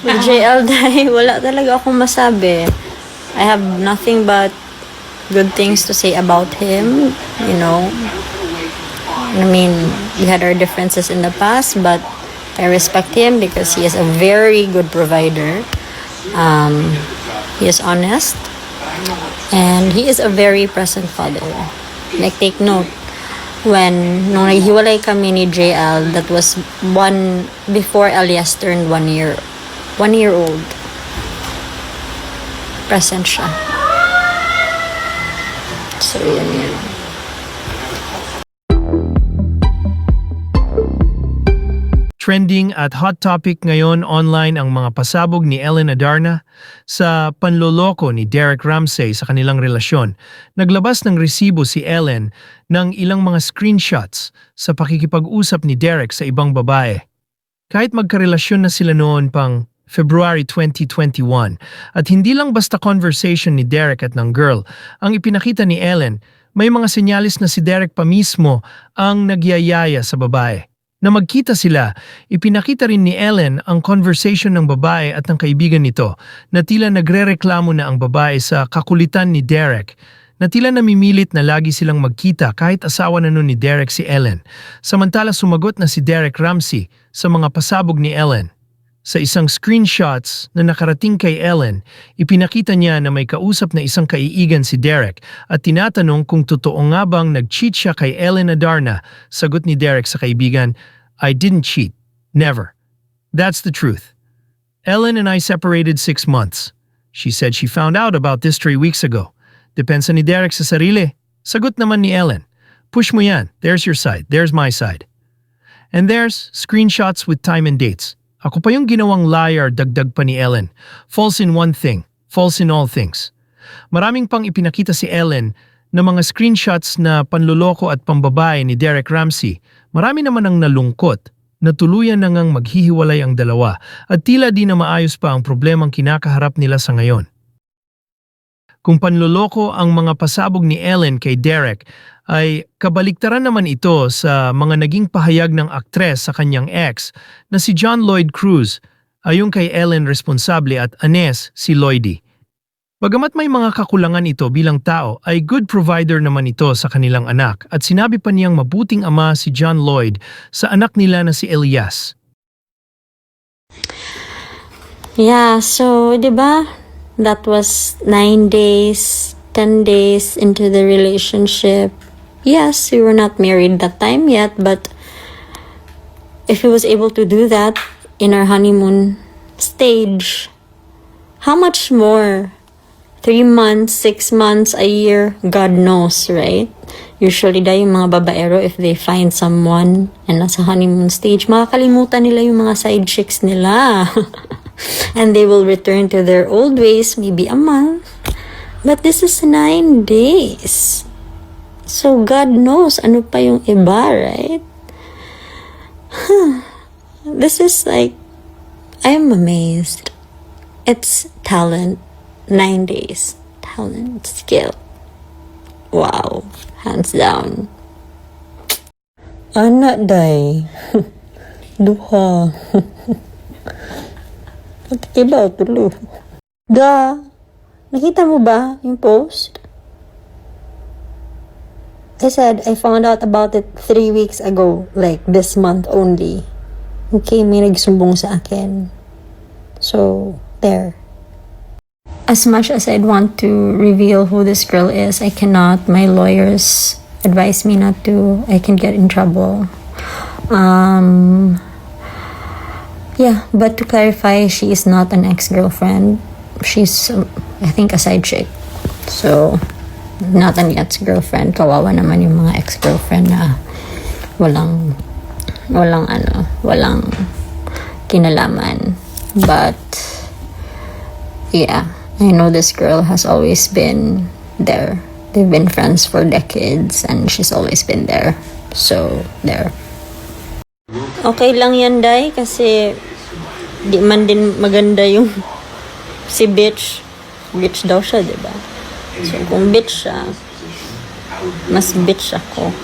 With JL Dai, wala talaga akong masabi. I have nothing but good things to say about him, you know. I mean, we had our differences in the past, but I respect him because he is a very good provider. He is honest, and he is a very present father. Like, take note, nung naghiwalay kami ni JL, that was before Elias turned 1 year old. Present siya. So, yun. Trending at hot topic ngayon online ang mga pasabog ni Ellen Adarna sa panloloko ni Derek Ramsey sa kanilang relasyon. Naglabas ng resibo si Ellen ng ilang mga screenshots sa pakikipag-usap ni Derek sa ibang babae. Kahit magkarelasyon na sila noon pang February 2021 at hindi lang basta conversation ni Derek at ng girl ang ipinakita ni Ellen, may mga senyalis na si Derek pa mismo ang nagyayaya sa babae. Na magkita sila, ipinakita rin ni Ellen ang conversation ng babae at ng kaibigan nito na tila nagrereklamo na ang babae sa kakulitan ni Derek, na tila namimilit na lagi silang magkita kahit asawa na nun ni Derek si Ellen. Samantala sumagot na si Derek Ramsey sa mga pasabog ni Ellen. Sa isang screenshots na nakarating kay Ellen, ipinakita niya na may kausap na isang kaibigan si Derek at tinatanong kung totoo nga bang nag-cheat siya kay Ellen Adarna. Sagot ni Derek sa kaibigan, "I didn't cheat. Never. That's the truth. Ellen and I separated 6 months. She said she found out about this 3 weeks ago. Depensa ni Derek sa sarili." Sagot naman ni Ellen, "Push mo yan. There's your side. There's my side." And there's screenshots with time and dates. "Ako pa yung ginawang liar," dagdag pa ni Ellen. "False in one thing, false in all things." Maraming pang ipinakita si Ellen na mga screenshots na panloloko at pambabae ni Derek Ramsey. Marami naman ang nalungkot na tuluyan na ngang maghihiwalay ang dalawa at tila di na maayos pa ang problemang kinakaharap nila sa ngayon. Kung panloloko ang mga pasabog ni Ellen kay Derek, ay kabaliktaran naman ito sa mga naging pahayag ng aktres sa kanyang ex na si John Lloyd Cruz, ayon kay Ellen responsable at anes si Lloydie. Bagamat may mga kakulangan ito bilang tao, ay good provider naman ito sa kanilang anak at sinabi pa niyang mabuting ama si John Lloyd sa anak nila na si Elias. Yeah, so, di ba? That was 9 days, 10 days into the relationship. Yes, we were not married that time yet, but if he was able to do that in our honeymoon stage, how much more? 3 months, 6 months, a year, God knows, right? Usually yung mga babaero, if they find someone and nasa honeymoon stage, makakalimutan nila yung mga side chicks nila. And they will return to their old ways, maybe a month. But this is 9 days. So God knows ano pa yung iba, right? This is like, I am amazed. It's talent. 9 days. Talent, skill. Wow. Hands down. Anak day. Duha. Pagkikibaw tulo. Ga. Nakita mo ba yung post? I said, I found out about it 3 weeks ago, like this month only. Okay, may nagsumbong sa akin. So, there. As much as I'd want to reveal who this girl is, I cannot. My lawyers advise me not to. I can get in trouble. Yeah, but to clarify, she is not an ex-girlfriend. She's, I think, a side chick. So, not an ex-girlfriend. Kawawa naman yung mga ex-girlfriend na walang kinalaman. But, yeah, I know this girl has always been there. They've been friends for decades and she's always been there. So, there. Okay lang yan, Day, kasi di man din maganda yung si bitch. Bitch daw siya, diba? So, kung bitch siya, mas bitch ako.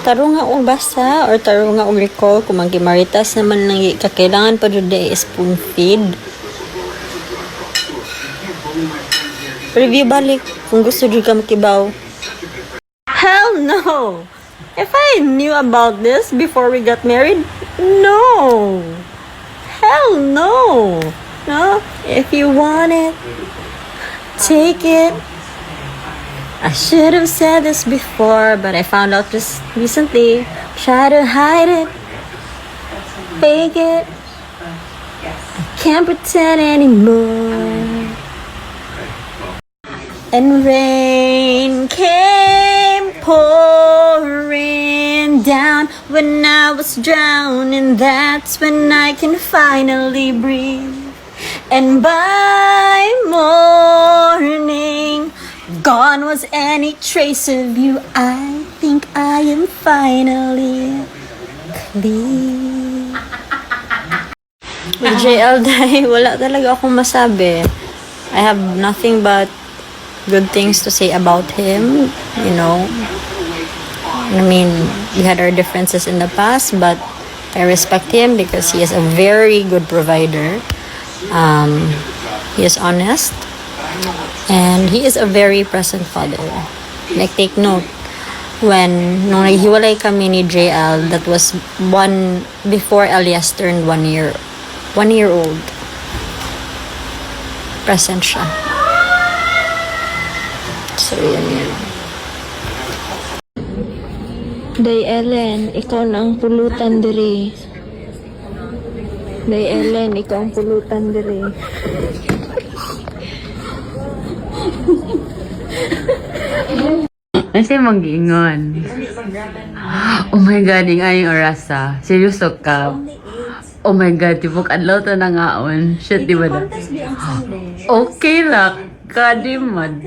Tarong nga og basa or tarong nga og recall kung magimaritas naman lang kakailangan pa jud ay spoon feed. Review balik kung gusto jud ka makibaw. Hell no! If I knew about this before we got married, no! Hell no! No? If you want it, take it. I should have said this before, but I found out just recently. Try to hide it, fake it. I can't pretend anymore. And rain came pouring down when I was drowning. That's when I can finally breathe. And by morning, gone was any trace of you. I think I am finally clean. With JL Dai, wala talaga akong masabi. I have nothing but good things to say about him, you know. I mean, we had our differences in the past, but I respect him because he is a very good provider. He is honest, and he is a very present father. Like, take note, nung naghiwalay kami ni JL, that was before Elias turned 1 year old. Present siya. So, yun. Day Ellen, ikaw na ang pulutan diri. Day Ellen, ikaw ang pulutan diri. Kasi mag-ingon. Oh my God, yung ayong orasa. Seryoso ka. Oh my God, tipok adlaw to na ngaon. Shit, di ba na? Okay lang. Kadiman.